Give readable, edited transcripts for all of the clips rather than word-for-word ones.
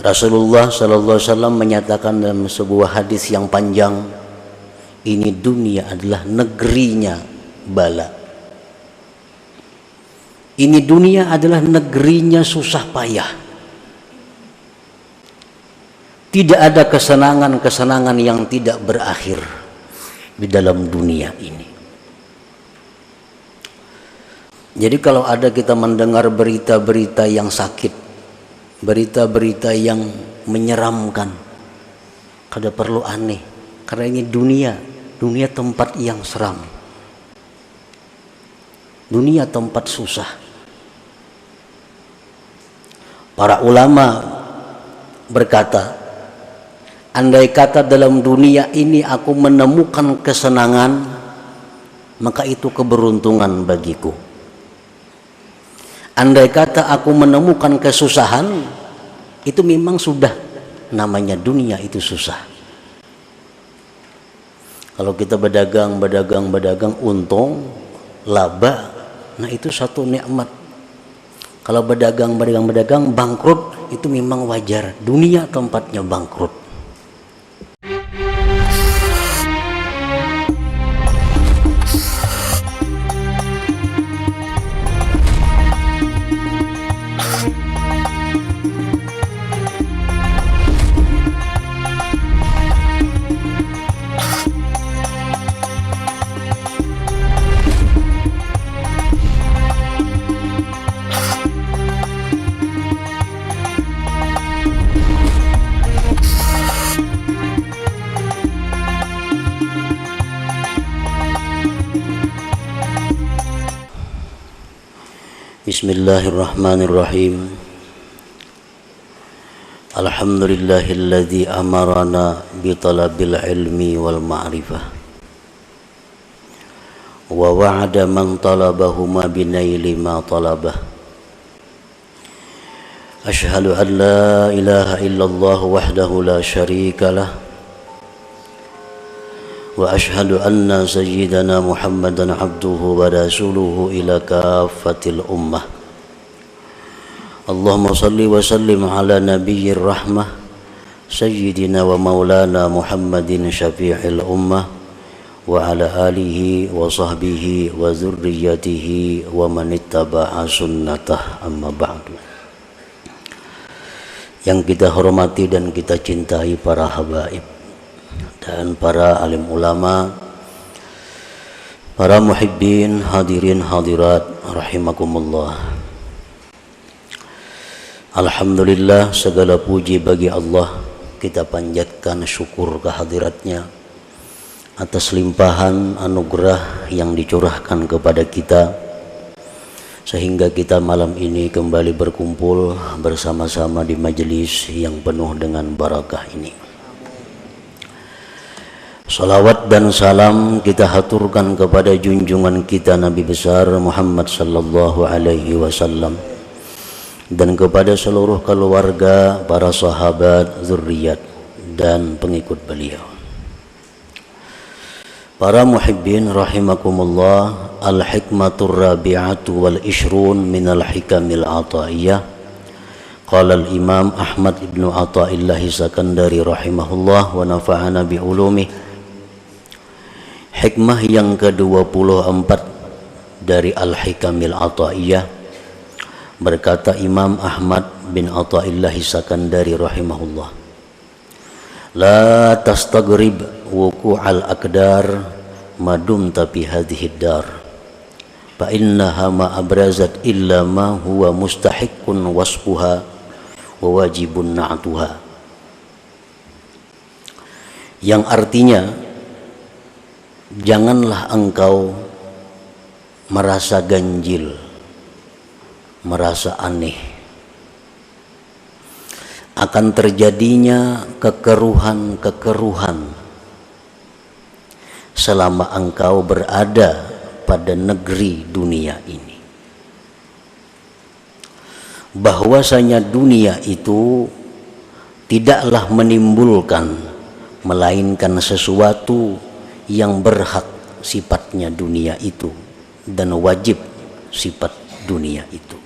Rasulullah sallallahu alaihi wasallam menyatakan dalam sebuah hadis yang panjang, ini dunia adalah negerinya bala. Ini dunia adalah negerinya susah payah. Tidak ada kesenangan-kesenangan yang tidak berakhir di dalam dunia ini. Jadi kalau ada kita mendengar berita-berita yang sakit, berita-berita yang menyeramkan, kada perlu aneh, karena ini dunia tempat yang seram, dunia tempat susah. Para ulama berkata, andai kata dalam dunia ini aku menemukan kesenangan, maka itu keberuntungan bagiku. Andai kata aku menemukan kesusahan, itu memang sudah namanya dunia itu susah. Kalau kita berdagang untung, laba, nah itu satu nikmat. Kalau berdagang bangkrut, itu memang wajar. Dunia tempatnya bangkrut. Bismillahirrahmanirrahim. Alhamdulillahilladzi amarana bi talabil ilmi wal ma'rifah wa wa'ada man talabahuma bi naili ma talabah. Asyhadu an la ilaha illallah wahdahu la syarika lah wa asyhadu anna sayyidana Muhammadan abduhu wa rasuluhu ila kafatil ummah. Allahumma salli wa sallim ala nabiyyir rahmah sayyidina wa maulana Muhammadin syafi'il ummah wa ala alihi wa sahbihi wa zurriyatihi wa man ittaba'a sunnatah, amma ba'du. Yang kita hormati dan kita cintai para habaib dan para alim ulama, para muhibbin, hadirin hadirat rahimakumullah. Alhamdulillah, segala puji bagi Allah. Kita panjatkan syukur kehadiratnya atas limpahan anugerah yang dicurahkan kepada kita, sehingga kita malam ini kembali berkumpul bersama-sama di majelis yang penuh dengan barakah ini. Salawat dan salam kita haturkan kepada junjungan kita Nabi besar Muhammad sallallahu alaihi wasallam dan kepada seluruh keluarga, para sahabat, zuriat dan pengikut beliau. Para muhibbin rahimakumullah, al-hikmatur rabi'atu wal ishrun minal hikamil ataiyah. Qala al-imam Ahmad ibn Athaillah Sakandari rahimahullah wa nafa'ana bi ulumih. Hikmah yang ke-24 dari Al-Hikamil Athaiyah, berkata Imam Ahmad bin Athaillah Sakandari rahimahullah, la tastagrib wuqu'al aqdar madumta fi hadhihi dar fa innaha ma abrazat illa ma huwa mustahiqqun wasfuha wa wajibun na'tuha. Yang artinya, janganlah engkau merasa ganjil, merasa aneh akan terjadinya kekeruhan-kekeruhan selama engkau berada pada negeri dunia ini. Bahwasanya dunia itu tidaklah menimbulkan melainkan sesuatu yang berhak sifatnya dunia itu dan wajib sifat dunia itu.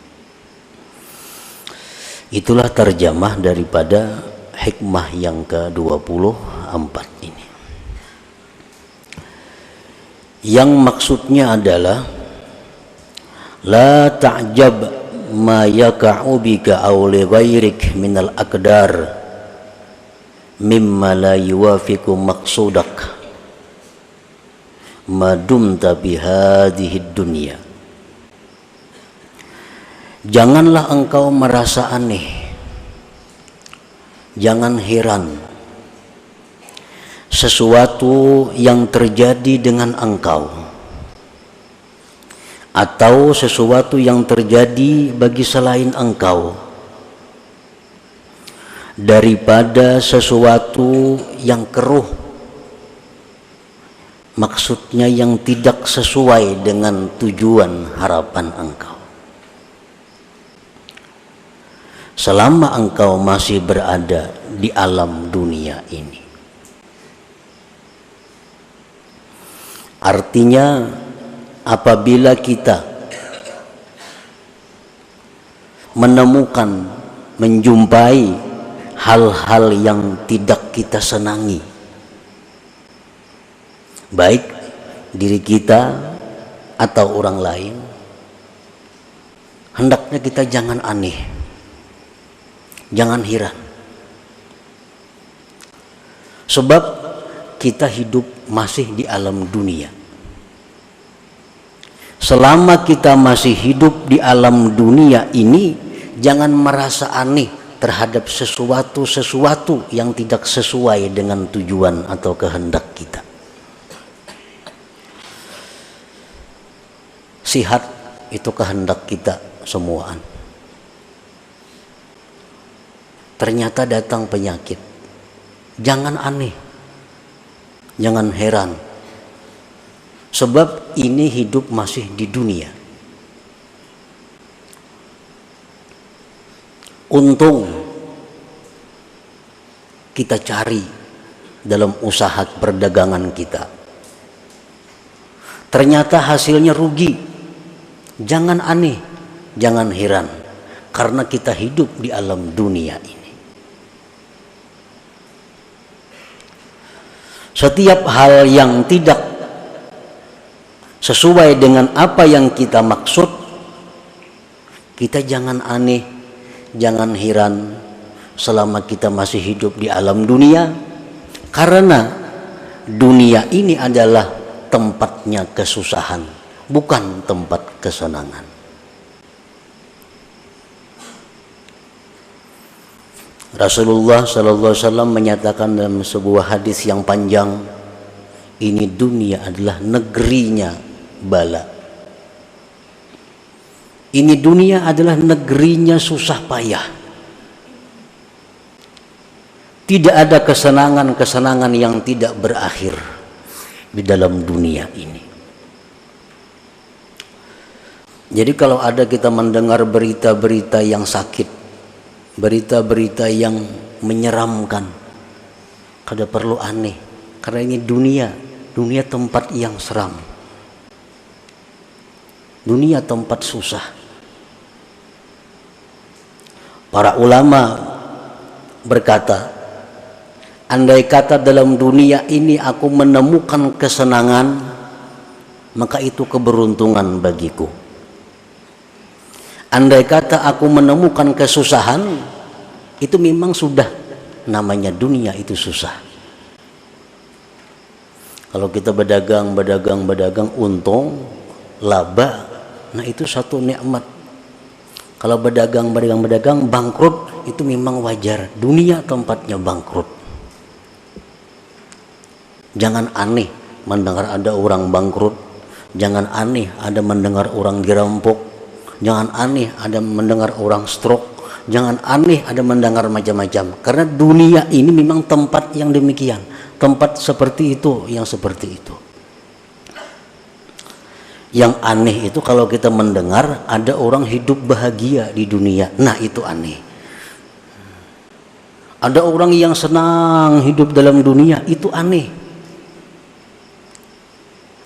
Itulah terjemah daripada hikmah yang ke-24 ini. Yang maksudnya adalah la ta'jab ma yaka'u bika aw li ghairik minal aqdar mimma la yuwafiqu maqsudak ma dumta bihadhihi dunya. Janganlah engkau merasa aneh, jangan heran sesuatu yang terjadi dengan engkau atau sesuatu yang terjadi bagi selain engkau daripada sesuatu yang keruh, maksudnya yang tidak sesuai dengan tujuan harapan engkau. Selama engkau masih berada di alam dunia ini, artinya apabila kita menemukan, menjumpai hal-hal yang tidak kita senangi, baik diri kita atau orang lain, hendaknya kita jangan aneh, jangan heran. Sebab kita hidup masih di alam dunia. Selama kita masih hidup di alam dunia ini, jangan merasa aneh terhadap sesuatu yang tidak sesuai dengan tujuan atau kehendak kita. Sihat itu kehendak kita semuaan. Ternyata datang penyakit, jangan aneh, jangan heran. Sebab ini hidup masih di dunia. Untung kita cari dalam usaha perdagangan kita, ternyata hasilnya rugi. Jangan aneh, jangan heran, karena kita hidup di alam dunia ini. Setiap hal yang tidak sesuai dengan apa yang kita maksud, kita jangan aneh, jangan heran selama kita masih hidup di alam dunia, karena dunia ini adalah tempatnya kesusahan, bukan tempat kesenangan. Rasulullah SAW menyatakan dalam sebuah hadis yang panjang, ini dunia adalah negerinya bala. Ini dunia adalah negerinya susah payah. Tidak ada kesenangan-kesenangan yang tidak berakhir di dalam dunia ini. Jadi kalau ada kita mendengar berita-berita yang sakit, berita-berita yang menyeramkan, kada perlu aneh, karena ini dunia tempat yang seram, dunia tempat susah. Para ulama berkata, andai kata dalam dunia ini aku menemukan kesenangan, maka itu keberuntungan bagiku. Andai kata aku menemukan kesusahan, itu memang sudah namanya dunia itu susah. Kalau kita berdagang, untung, laba, nah itu satu nikmat. Kalau berdagang, bangkrut, itu memang wajar. Dunia tempatnya bangkrut. Jangan aneh mendengar ada orang bangkrut. Jangan aneh ada mendengar orang dirampok. Jangan aneh ada mendengar orang stroke. Jangan aneh ada mendengar macam-macam. Karena dunia ini memang tempat yang demikian. Tempat seperti itu, yang seperti itu. Yang aneh itu kalau kita mendengar ada orang hidup bahagia di dunia. Nah itu aneh. Ada orang yang senang hidup dalam dunia, itu aneh.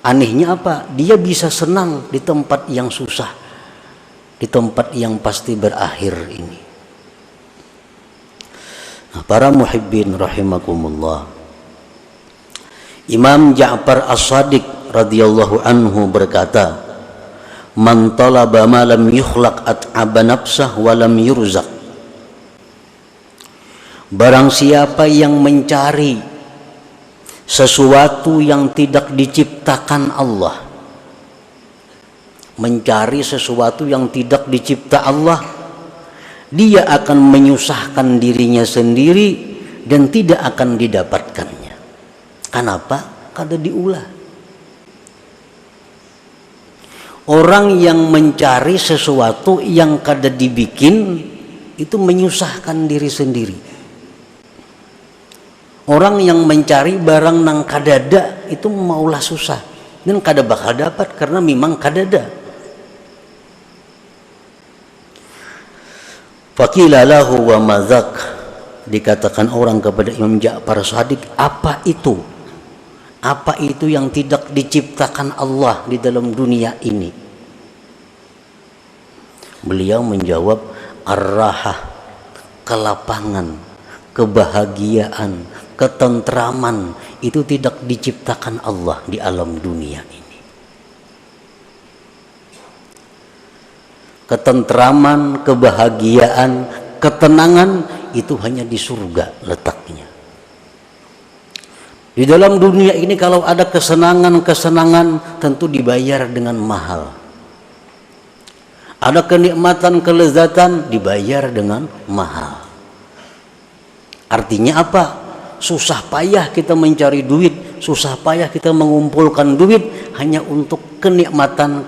Anehnya apa? Dia bisa senang di tempat yang susah, di tempat yang pasti berakhir ini. Nah, para muhibbin rahimakumullah, Imam Ja'far As-Shadiq radhiyallahu anhu berkata, man talaba ma lam yukhlaq at'aba nafsah wa lam yurzaq. Barang siapa yang mencari sesuatu yang tidak diciptakan Allah, mencari sesuatu yang tidak dicipta Allah, dia akan menyusahkan dirinya sendiri dan tidak akan didapatkannya. Kenapa? Kada diulah. Orang yang mencari sesuatu yang kada dibikin itu menyusahkan diri sendiri. Orang yang mencari barang nang kadada itu maulah susah dan kada bakal dapat karena memang kadada. Faqila lahu wa madzak, dikatakan orang kepada Imam Ja'far Shadiq, apa itu? Apa itu yang tidak diciptakan Allah di dalam dunia ini? Beliau menjawab, ar-rahah, kelapangan, kebahagiaan, ketentraman itu tidak diciptakan Allah di alam dunia ini. Ketentraman, kebahagiaan, ketenangan itu hanya di surga letaknya. Di dalam dunia ini kalau ada kesenangan-kesenangan tentu dibayar dengan mahal. Ada kenikmatan, kelezatan dibayar dengan mahal. Artinya apa? Susah payah kita mencari duit, susah payah kita mengumpulkan duit hanya untuk kenikmatan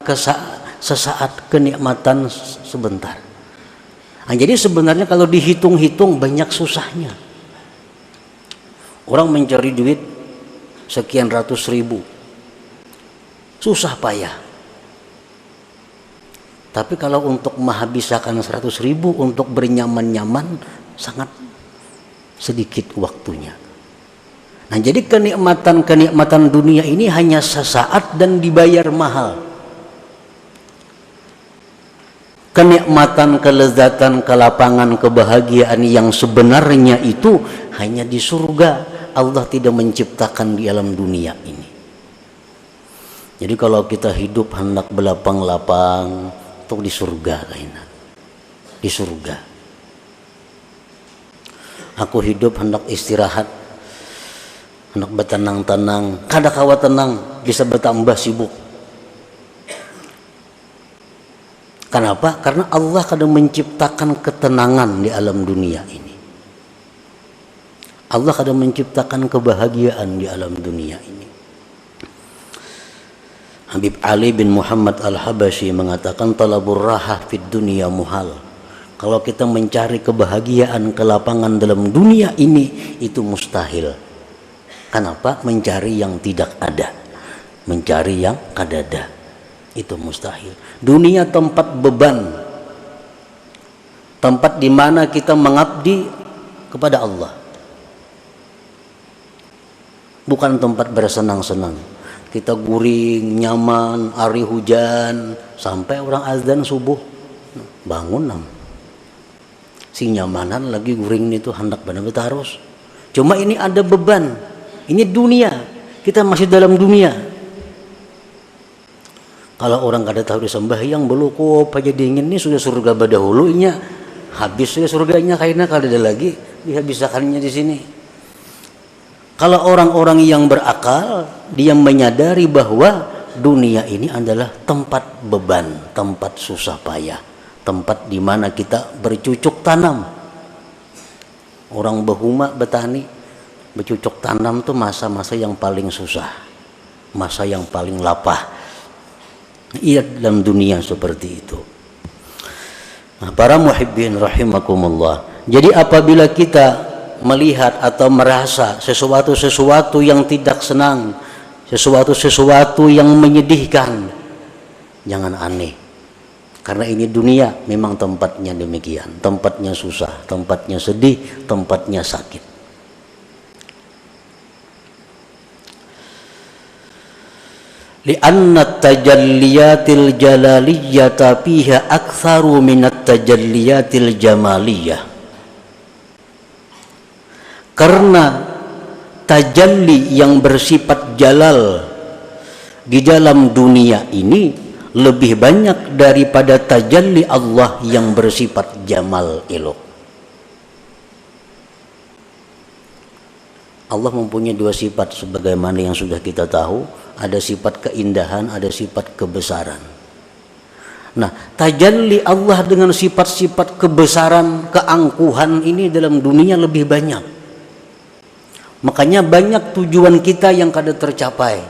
sesaat, kenikmatan sebentar. Nah, jadi sebenarnya kalau dihitung-hitung banyak susahnya. Orang mencari duit sekian ratus ribu, susah payah. Tapi kalau untuk menghabiskan 100.000 untuk bernyaman-nyaman sangat sedikit waktunya. Nah, jadi kenikmatan dunia ini hanya sesaat dan dibayar mahal. Kenikmatan, kelezatan, kelapangan, kebahagiaan yang sebenarnya itu hanya di surga. Allah tidak menciptakan di alam dunia ini. Jadi kalau kita hidup hendak belapang-lapang untuk di surga kayaknya. Di surga. Aku hidup hendak istirahat, hendak bertenang-tenang, kada kawa tenang, bisa bertambah sibuk. Kenapa? Karena Allah kadang menciptakan ketenangan di alam dunia ini. Allah kadang menciptakan kebahagiaan di alam dunia ini. Habib Ali bin Muhammad Al-Habasyi mengatakan talabur rahah fid dunya muhal. Kalau kita mencari kebahagiaan, kelapangan dalam dunia ini itu mustahil. Kenapa? Mencari yang tidak ada, mencari yang kadada itu mustahil. Dunia tempat beban, tempat di mana kita mengabdi kepada Allah, bukan tempat bersenang-senang. Kita guring, nyaman, hari hujan, sampai orang azan subuh bangun nam. Si nyamanan lagi guring itu hendak benar-benar harus. Cuma ini ada beban. Ini dunia. Kita masih dalam dunia. Kalau orang kada tahu disembahyang belum aja dingin ini sudah surga badahulunya. Habis sudah surganya kayaknya kada ada lagi dihabiskannya di sini. Kalau orang-orang yang berakal, dia menyadari bahwa dunia ini adalah tempat beban, tempat susah payah, tempat di mana kita bercucuk tanam. Orang behuma betani, bercucuk tanam tuh masa-masa yang paling susah, masa yang paling lapah. Iya, dalam dunia seperti itu. Nah, para muhibbin rahimakumullah. Jadi apabila kita melihat atau merasa sesuatu yang tidak senang, sesuatu yang menyedihkan, jangan aneh. Karena ini dunia memang tempatnya demikian, tempatnya susah, tempatnya sedih, tempatnya sakit. Li'anna tajalliyatil jalaliyyata fiha aktsaru minat tajalliyatil jamaliyah. Karena tajalli yang bersifat jalal di dalam dunia ini lebih banyak daripada tajalli Allah yang bersifat jamal, elok. Allah mempunyai dua sifat sebagaimana yang sudah kita tahu, ada sifat keindahan, ada sifat kebesaran. Nah, tajalli Allah dengan sifat-sifat kebesaran, keangkuhan ini dalam dunia lebih banyak. Makanya banyak tujuan kita yang kada tercapai.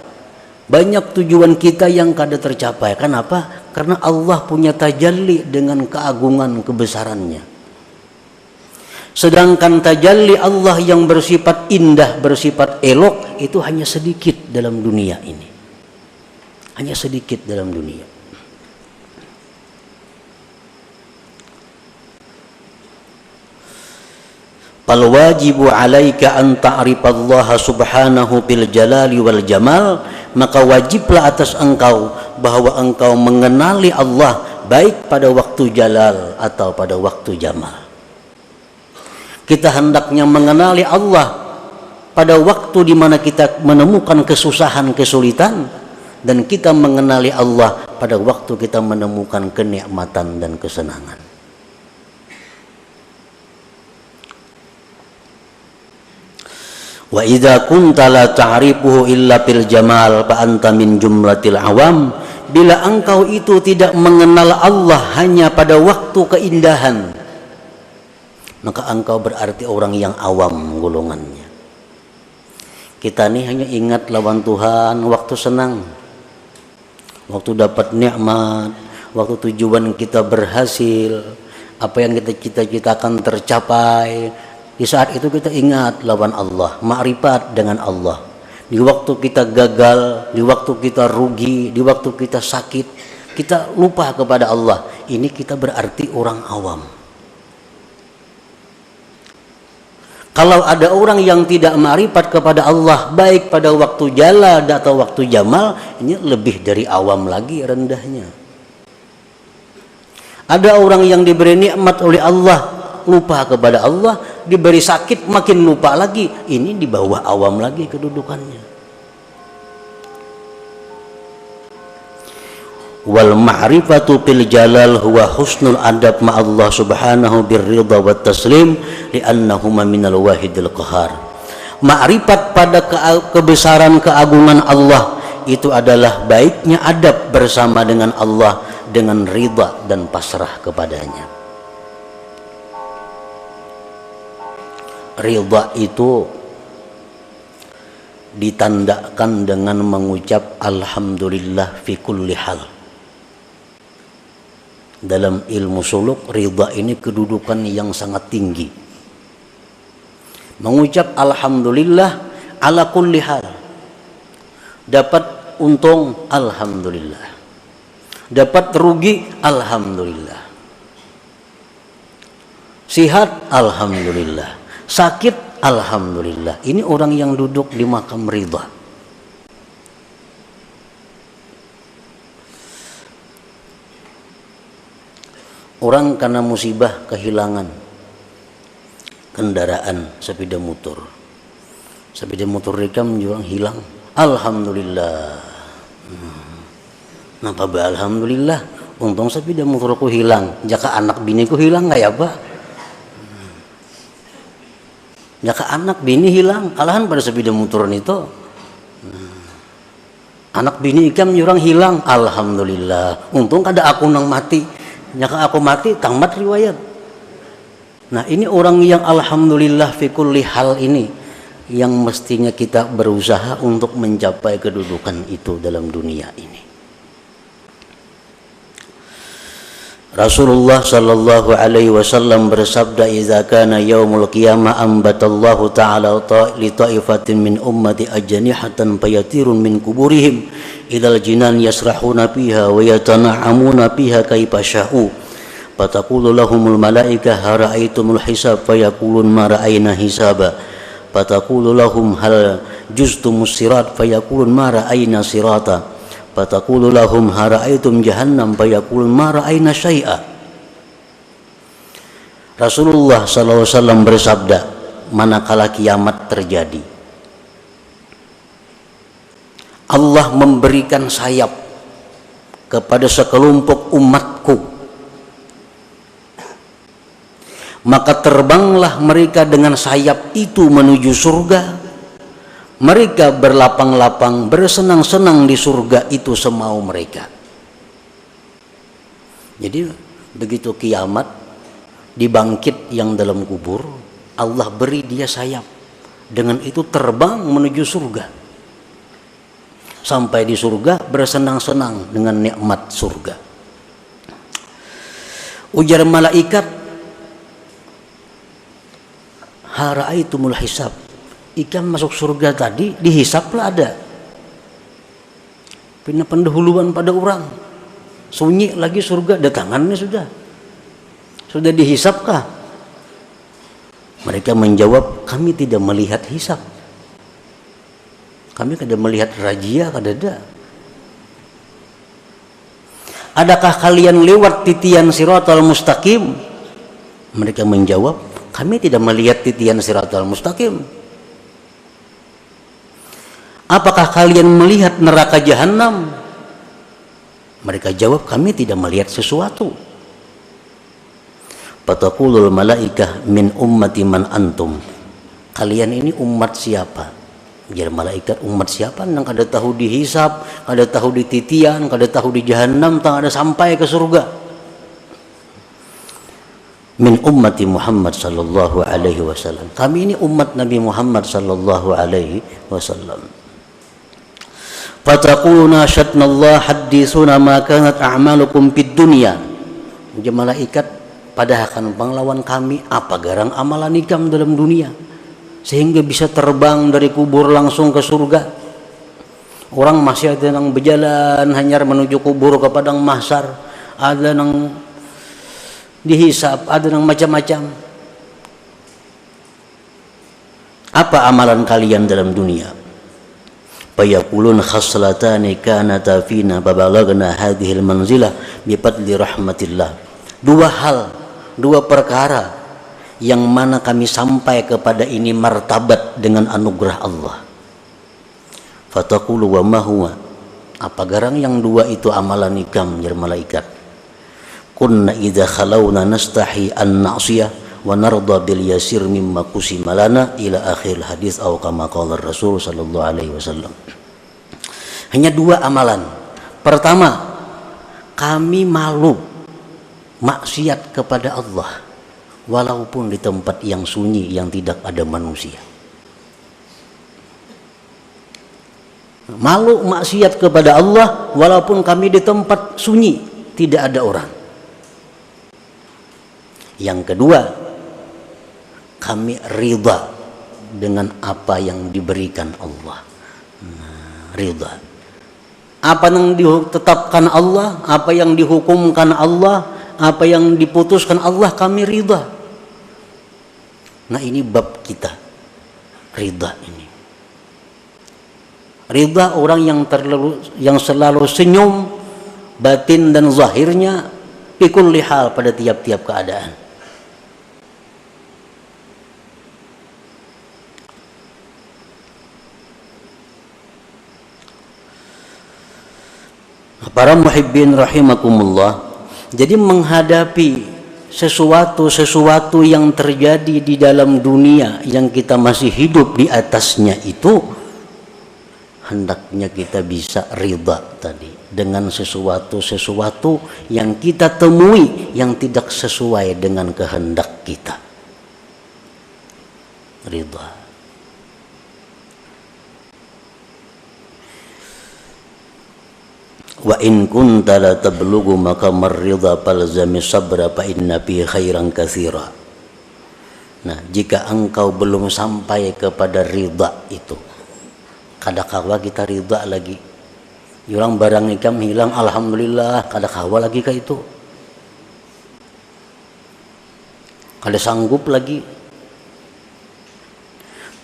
Banyak tujuan kita yang kada tercapai. Kenapa? Karena Allah punya tajalli dengan keagungan kebesarannya. Sedangkan tajalli Allah yang bersifat indah, bersifat elok, itu hanya sedikit dalam dunia ini. Hanya sedikit dalam dunia. Fal wajibu alaika an ta'rifallaha subhanahu bil jalali wal jamal, maka wajiblah atas engkau bahwa engkau mengenali Allah baik pada waktu jalal atau pada waktu jamal. Kita hendaknya mengenali Allah pada waktu di mana kita menemukan kesusahan, kesulitan, dan kita mengenali Allah pada waktu kita menemukan kenikmatan dan kesenangan. Wa idza kunta la ta'rifuhu illa bil jamal fa anta min jumlatil awam. Bila engkau itu tidak mengenal Allah hanya pada waktu keindahan, maka engkau berarti orang yang awam golongannya. Kita ini hanya ingat lawan Tuhan waktu senang, waktu dapat nikmat, waktu tujuan kita berhasil, apa yang kita cita-citakan tercapai. Di saat itu kita ingat lawan Allah, ma'rifat dengan Allah. Di waktu kita gagal, di waktu kita rugi, di waktu kita sakit, kita lupa kepada Allah. Ini kita berarti orang awam. Kalau ada orang yang tidak ma'rifat kepada Allah, baik pada waktu jalal atau waktu jamal, ini lebih dari awam lagi rendahnya. Ada orang yang diberi nikmat oleh Allah, lupa kepada Allah, diberi sakit makin lupa lagi, ini di bawah awam lagi kedudukannya. Wal ma'rifatu bil jalal huwa husnul adab ma Allah subhanahu birridha wat taslim li'annahuma minal wahidil qahar. Ma'rifat pada kebesaran keagungan Allah itu adalah baiknya adab bersama dengan Allah dengan ridha dan pasrah kepadanya. Ridha itu ditandakan dengan mengucap alhamdulillah fi kulli hal. Dalam ilmu suluk, ridha ini kedudukan yang sangat tinggi. Mengucap alhamdulillah ala kulli hal. Dapat untung, alhamdulillah. Dapat rugi, alhamdulillah. Sihat, alhamdulillah. Sakit, alhamdulillah. Ini orang yang duduk di makam ridha. Orang karena musibah kehilangan kendaraan sepeda motor. Sepeda motor mereka menjual hilang. Alhamdulillah. Napa ba alhamdulillah? Untung sepeda motorku hilang. Jaka anak biniku hilang nggak ya Pak? Jaka anak bini hilang, kalahan pada sepeda motoran itu. Anak bini ikam jurang hilang, alhamdulillah. Untung kada aku nang mati. Jaka aku mati, tamat riwayat. Nah ini orang yang alhamdulillah fi kulli hal ini, yang mestinya kita berusaha untuk mencapai kedudukan itu dalam dunia ini. Rasulullah sallallahu alaihi wasallam bersabda, "Idza kana yaumul qiyamah ambatallahu ta'ala li ta'ifatin min ummati ajnihatan fayatirun min kuburihim idal jinan yasrahuna fiha wa yatana'amuna fiha kaifa sya'u fataqulu lahumul malaikah hara'aitumul hisab fayaqulun ma ra'ayna hisaba fataqulu lahum hal juztumus sirat fayaqulun ma ra'ayna sirata fataqulu lahum hara'aitum jahannam fayaqulun ma ra'ayna syai'a." Rasulullah SAW bersabda, manakala kiamat terjadi. Allah memberikan sayap kepada sekelompok umatku, maka terbanglah mereka dengan sayap itu menuju surga. Mereka berlapang-lapang, bersenang-senang di surga itu semau mereka. Jadi begitu kiamat, dibangkit yang dalam kubur, Allah beri dia sayap, dengan itu terbang menuju surga. Sampai di surga bersenang-senang dengan nikmat surga. Ujar malaikat, hara'aitumul hisab, ikan masuk surga tadi dihisaplah ada. Pindah pendahuluan pada orang, sunyi lagi surga, datangannya sudah dihisapkah? Mereka menjawab, kami tidak melihat hisap, kami tidak melihat razia, kadada. Adakah kalian lewat titian siratal mustaqim? Mereka menjawab, kami tidak melihat titian siratal mustaqim. Apakah kalian melihat neraka jahanam? Mereka jawab, kami tidak melihat sesuatu. Fataqulul malaikah min ummati man antum. Kalian ini umat siapa? Jadi malaikat, umat siapa? Nang kada tahu dihisab, kada tahu di titian, kada tahu di jahanam, tang ada sampai ke surga. Min ummati Muhammad sallallahu alaihi wasallam. Kami ini umat Nabi Muhammad sallallahu alaihi wasallam. Fataquluna syatnallah hadditsuna ma kanat a'malukum fid dunya. Jadi malaikat, padahal kan panglawan kami apa garang amalan ikam dalam dunia sehingga bisa terbang dari kubur langsung ke surga. Orang masih ada yang berjalan hanyar menuju kubur ke padang mahsyar, ada yang dihisab, ada yang macam-macam. Apa amalan kalian dalam dunia? Fayaqulun khaslatani kanata fina babalagna hadhil manzilah bifadli rahmatillah. Dua perkara yang mana kami sampai kepada ini martabat dengan anugerah Allah. Fataqulu wa ma huwa, apa garang yang dua itu amalan ikam ya malaikat? Kunna idza khalawna nastahi an na'siyah wa narda bil yasir mimma qusima lana ila akhir hadis atau kama qala Rasul sallallahu alaihi wasallam. Hanya dua amalan. Pertama, kami malu maksiat kepada Allah walaupun di tempat yang sunyi yang tidak ada manusia. Malu maksiat kepada Allah walaupun kami di tempat sunyi tidak ada orang. Yang kedua, kami ridha dengan apa yang diberikan Allah. Ridha. Apa yang ditetapkan Allah, apa yang dihukumkan Allah, apa yang diputuskan Allah, kami ridha. Nah ini bab kita, ridha ini. Ridha orang yang selalu senyum batin dan zahirnya fi kulli hal pada tiap-tiap keadaan. Para muhibbin rahimakumullah, jadi menghadapi sesuatu yang terjadi di dalam dunia yang kita masih hidup di atasnya itu, hendaknya kita bisa ridha tadi dengan sesuatu yang kita temui yang tidak sesuai dengan kehendak kita. Ridha. Wa in kunta la tablughu maqamar ridha falzami sabra fa inna fi khairan katsira. Nah, jika engkau belum sampai kepada ridha itu, kadakawa kita ridha lagi. Orang barang ikam hilang, alhamdulillah, kadakawa lagi ka itu. Kada sanggup lagi.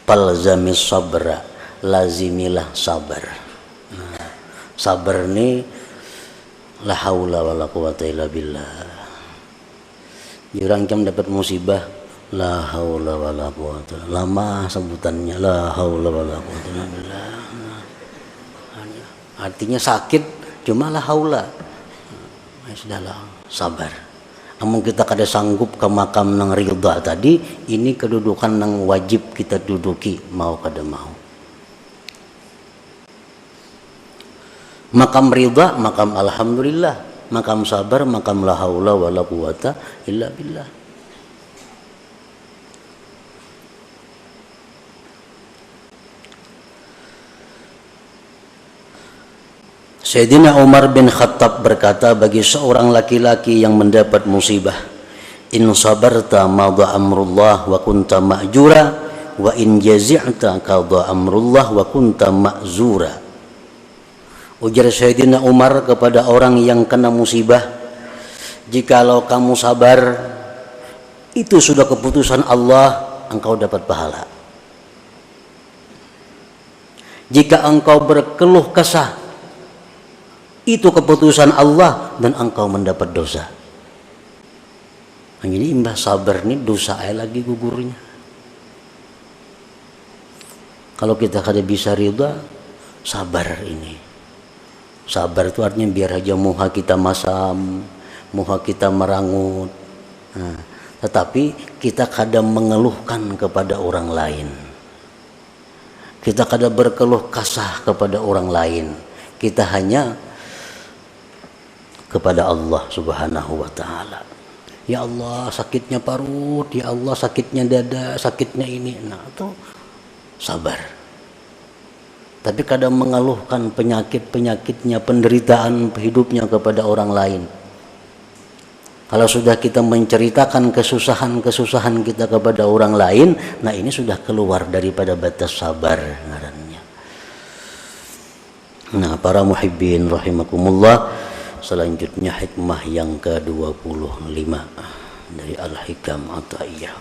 Falzami sabra, lazimilah sabar. Sabar ni la haula wala quwata illa billah. Orang jam dapat musibah La haula wala quwata. Lama sebutannya la haula wala quwata illa billah. Artinya sakit cuma la haula. Sudahlah, sabar. Amun kita kada sanggup ke makam nang ridha tadi, ini kedudukan nang wajib kita duduki mau kada mau. Makam ridha, makam alhamdulillah, makam sabar, makam la haula wala quwata illa billah. Sayyidina Umar bin Khattab berkata bagi seorang laki-laki yang mendapat musibah, in sabarta madha amrullah wa kunta ma'jura wa in jazi'ta qadha amrullah wa kunta ma'zura. Ujar Sayyidina Umar kepada orang yang kena musibah, jikalau kamu sabar, itu sudah keputusan Allah, engkau dapat pahala. Jika engkau berkeluh kesah, itu keputusan Allah dan engkau mendapat dosa. Jadi imbah sabar nih dosa lagi gugurnya. Kalau kita kada bisa ridha, sabar ini. Sabar itu artinya biar aja muha kita masam, muha kita merangut. Nah, tetapi kita kadang mengeluhkan kepada orang lain. Kita kadang berkeluh kesah kepada orang lain. Kita hanya kepada Allah Subhanahu wa ta'ala. Ya Allah sakitnya parut, ya Allah sakitnya dada, sakitnya ini. Nah itu sabar. Tapi kadang mengeluhkan penyakit-penyakitnya, penderitaan hidupnya kepada orang lain. Kalau sudah kita menceritakan kesusahan-kesusahan kita kepada orang lain, nah ini sudah keluar daripada batas sabar ngarannya. Nah para muhibbin rahimakumullah, selanjutnya hikmah yang ke-25 dari Al-Hikam Athaiyah.